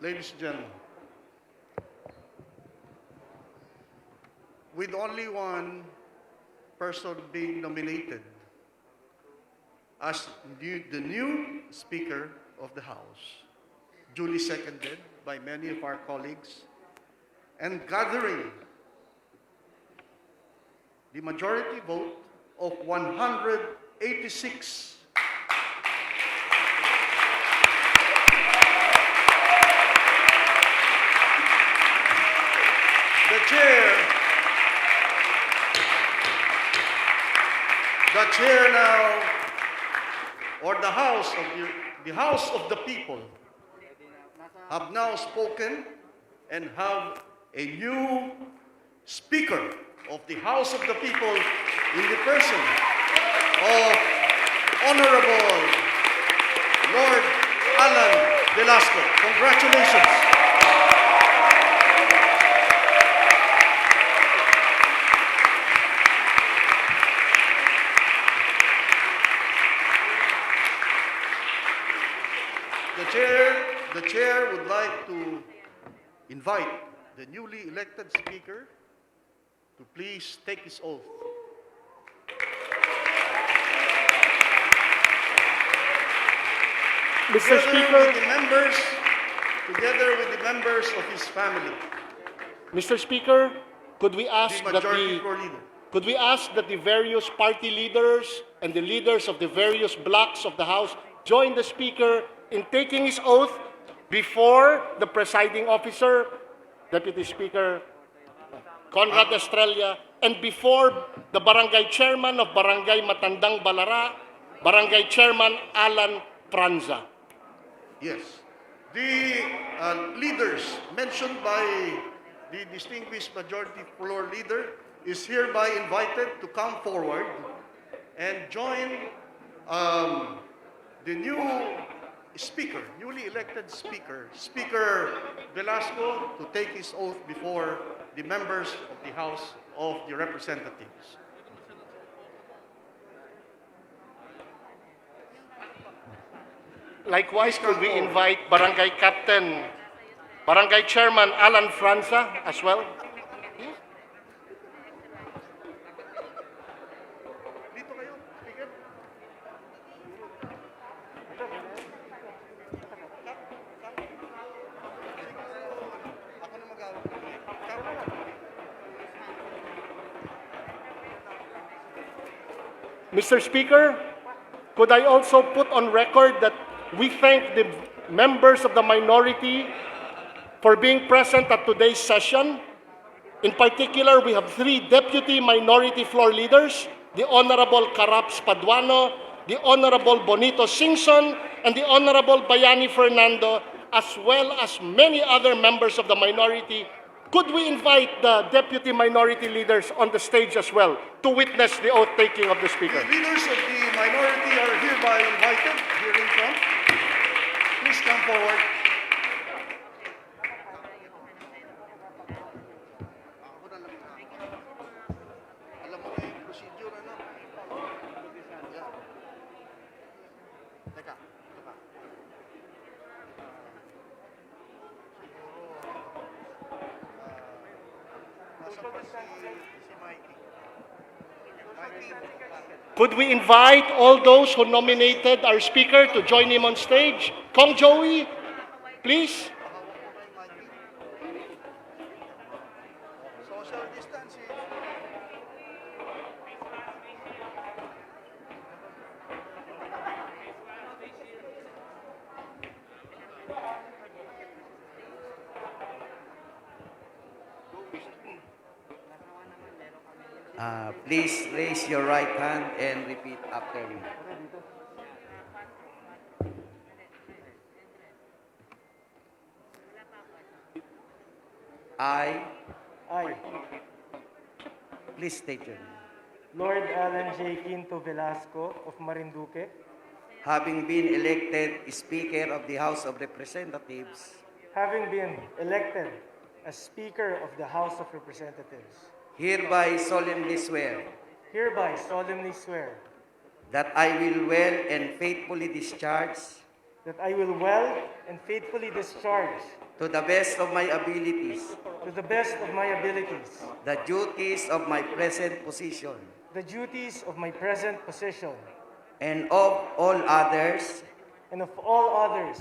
Ladies and gentlemen, with only one person being nominated as the new Speaker of the House, duly seconded by many of our colleagues, and gathering the majority vote of 186 the chair now, or the House of the people, have now spoken and have a new Speaker of the House of the People in the person of Honorable Lord Allan Velasco. Congratulations. The chair would like to invite the newly elected Speaker to please take his oath. Mr. Speaker, together with the members of his family. Mr. Speaker, could we ask The that majority floor leader. could we ask that the various party leaders and the leaders of the various blocks of the House join the Speaker in taking his oath before the presiding officer, Deputy Speaker Conrad Estrella, and before the Barangay Chairman of Barangay Matandang Balara, Barangay Chairman Alan Franza. Yes. The leaders mentioned by the distinguished majority floor leader is hereby invited to come forward and join the new Speaker, newly elected Speaker, Speaker Velasco, to take his oath before the members of the House of the Representatives. Likewise, could we invite Barangay Captain, Barangay Chairman Alan Franza as well? Dito kayo, Speaker. Ako na mag-awak. Mr. Speaker, could I also put on record that we thank the members of the minority for being present at today's session. In particular, we have 3 deputy minority floor leaders, the Honorable Caraps Paduano, the Honorable Bonito Singson, and the Honorable Bayani Fernando, as well as many other members of the minority. Could we invite the deputy minority leaders on the stage as well to witness the oath-taking of the Speaker? The leaders of the minority are hereby invited here in front. Please come forward. Alam mo na yung procedure, ano? Yeah. Teka, ito ka. Siguro, nasa pa si Mikey. Could we invite all those who nominated our Speaker to join him on stage? Kong Joey, please. Social distancing. Please raise your right hand and repeat after me. I, please state your name. Lord Allan Jay Velasco of Marinduque, Having been elected Speaker of the House of Representatives, having been elected as Speaker of the House of Representatives, hereby solemnly swear hereby solemnly swear that I will well and faithfully discharge that I will well and faithfully discharge, to the best of my abilities, to the best of my abilities, the duties of my present position, the duties of my present position, and of all others and of all others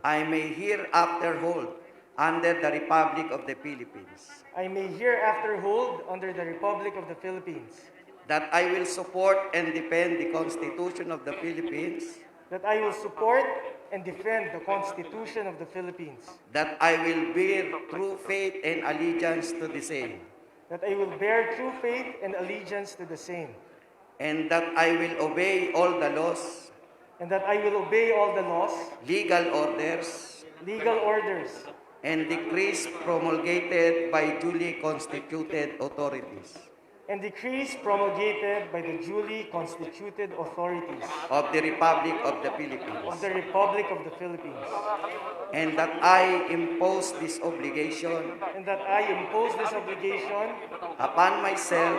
I may hereafter hold under the Republic of the Philippines, I may hereafter hold under the Republic of the Philippines, that I will support and defend the Constitution of the Philippines, that I will support and defend the Constitution of the Philippines, that I will bear true faith and allegiance to the same, that I will bear true faith and allegiance to the same, and that I will obey all the laws, and that I will obey all the laws, legal orders, legal orders, and decrees promulgated by duly constituted authorities and decrees promulgated by the duly constituted authorities of the Republic of the of Philippines, the Republic of the Philippines, and that I impose this obligation and that I impose this obligation upon myself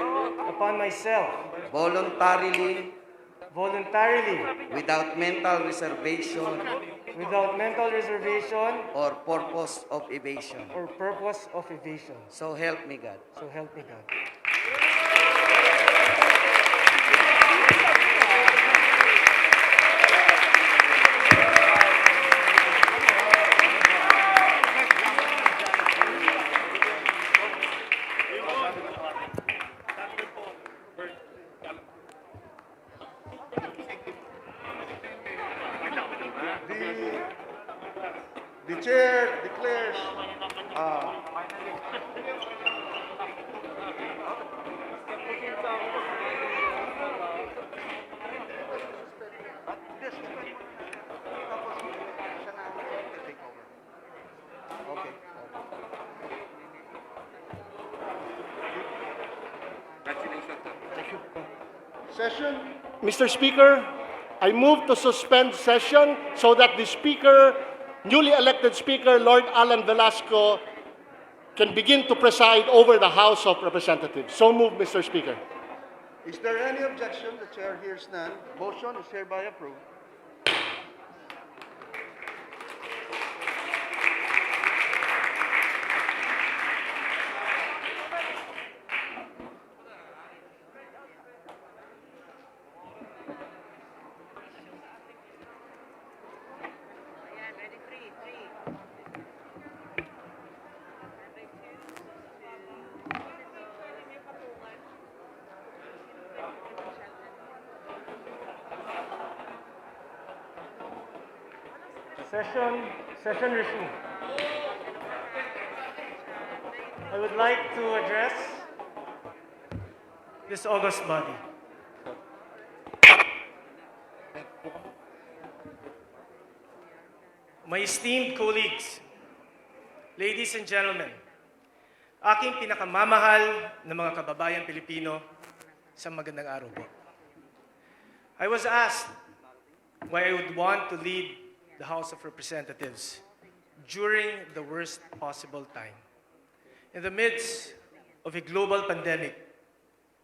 voluntarily, without mental reservation without mental reservation or purpose of evasion. or purpose of evasion. So help me God. So help me God. The chair declares okay. Session. Mr. Speaker, I move to suspend session so that the Speaker, newly elected Speaker, Lord Allan Velasco, can begin to preside over the House of Representatives. So move, Mr. Speaker. Is there any objection? The chair hears none. Motion is hereby approved. Session resumed. I would like to address this august body. My esteemed colleagues, ladies and gentlemen, aking pinakamamahal na mga kababayan Pilipino, sa magandang araw po. I was asked why I would want to lead the House of Representatives during the worst possible time, in the midst of a global pandemic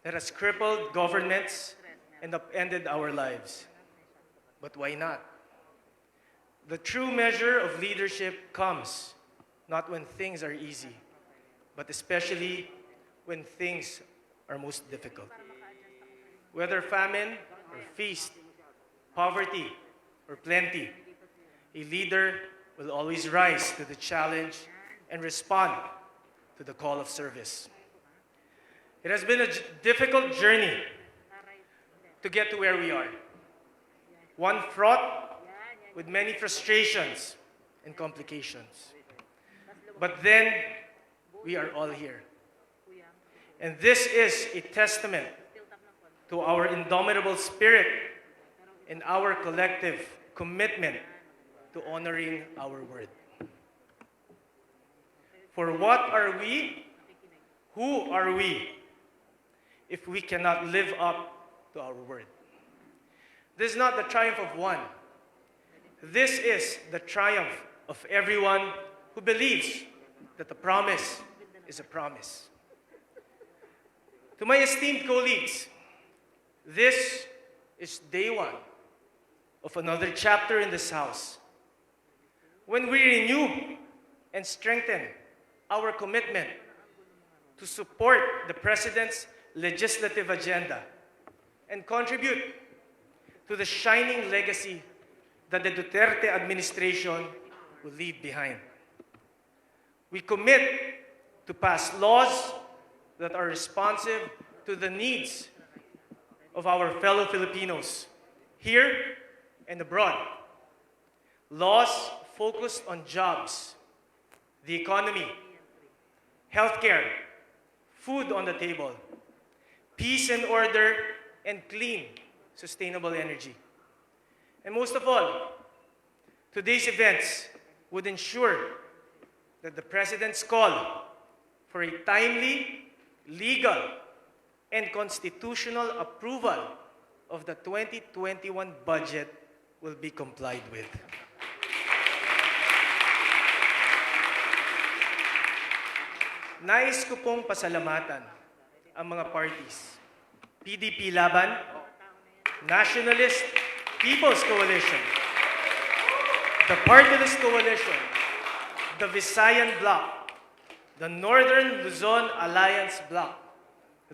that has crippled governments and upended our lives. But why not? The true measure of leadership comes not when things are easy, but especially when things are most difficult. Whether famine or feast, poverty or plenty, a leader will always rise to the challenge and respond to the call of service. It has been a difficult journey to get to where we are. One fraught with many frustrations and complications. But then, we are all here. And this is a testament to our indomitable spirit and our collective commitment to honoring our word. For what are we? Who are we if we cannot live up to our word? This is not the triumph of one. This is the triumph of everyone who believes that the promise is a promise. To my esteemed colleagues, this is day one of another chapter in this House when we renew and strengthen our commitment to support the President's legislative agenda and contribute to the shining legacy that the Duterte administration will leave behind. We commit to pass laws that are responsive to the needs of our fellow Filipinos here and abroad. Laws focused on jobs, the economy, healthcare, food on the table, peace and order, and clean, sustainable energy. And most of all, today's events would ensure that the President's call for a timely, legal, and constitutional approval of the 2021 budget will be complied with. Nais ko pong pasalamatan ang mga parties, PDP Laban, Nationalist People's Coalition, the Partyless Coalition, the Visayan Bloc, the Northern Luzon Alliance Bloc,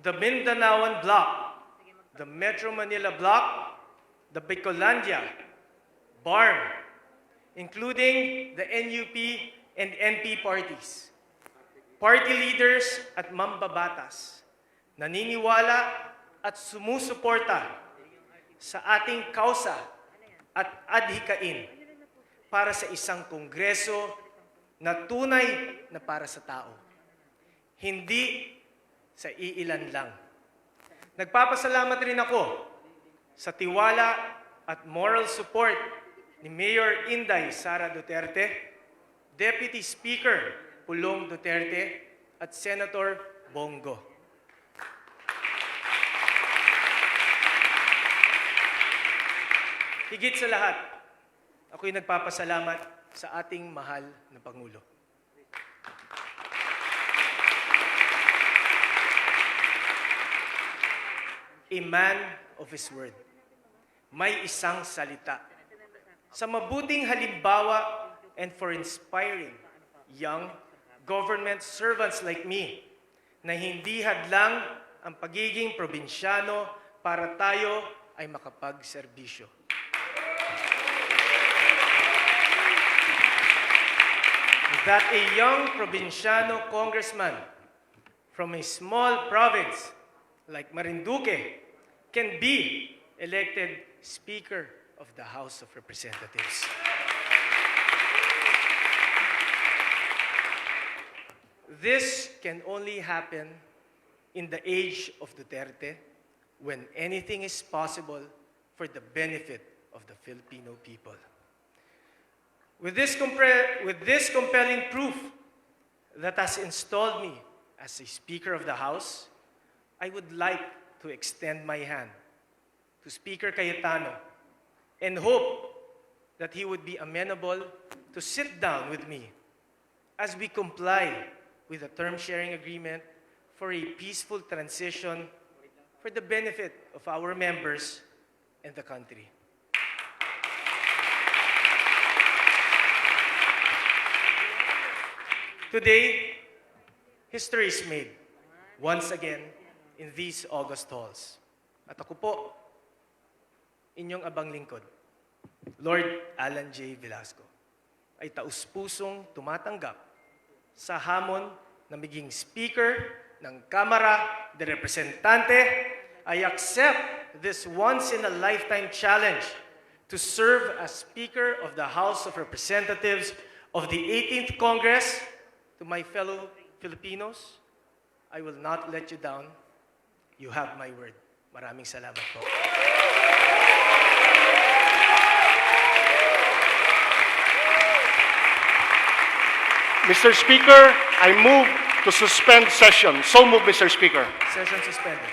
the Mindanaoan Bloc, the Metro Manila Bloc, the Bicolandia, BARM, including the NUP and NP parties, party leaders at mambabatas, naniniwala at sumusuporta sa ating kausa at adhikain para sa isang kongreso na tunay na para sa tao, hindi sa iilan lang. Nagpapasalamat rin ako sa tiwala at moral support ni Mayor Inday Sara Duterte, Deputy Speaker Pulong Duterte, at Senator Bongo. Higit sa lahat, ako'y nagpapasalamat sa ating mahal na Pangulo. A man of his word. May isang salita. Sa mabuting halimbawa and for inspiring young government servants like me na hindi hadlang ang pagiging probinsyano para tayo ay makapagserbisyo. That a young probinsyano congressman from a small province like Marinduque can be elected Speaker of the House of Representatives. This can only happen in the age of Duterte when anything is possible for the benefit of the Filipino people. With this compelling proof that has installed me as a Speaker of the House, I would like to extend my hand to Speaker Cayetano and hope that he would be amenable to sit down with me as we comply with a term-sharing agreement for a peaceful transition for the benefit of our members and the country. Today, history is made once again in these August halls. At ako po, inyong abang lingkod, Lord Allan Jay Velasco, ay taus-pusong tumatanggap sa hamon na maging Speaker ng Kamara de Representante. I accept this once-in-a-lifetime challenge to serve as Speaker of the House of Representatives of the 18th Congress. To my fellow Filipinos, I will not let you down. You have my word. Maraming salamat po. Mr. Speaker, I move to suspend session. So move, Mr. Speaker. Session suspended.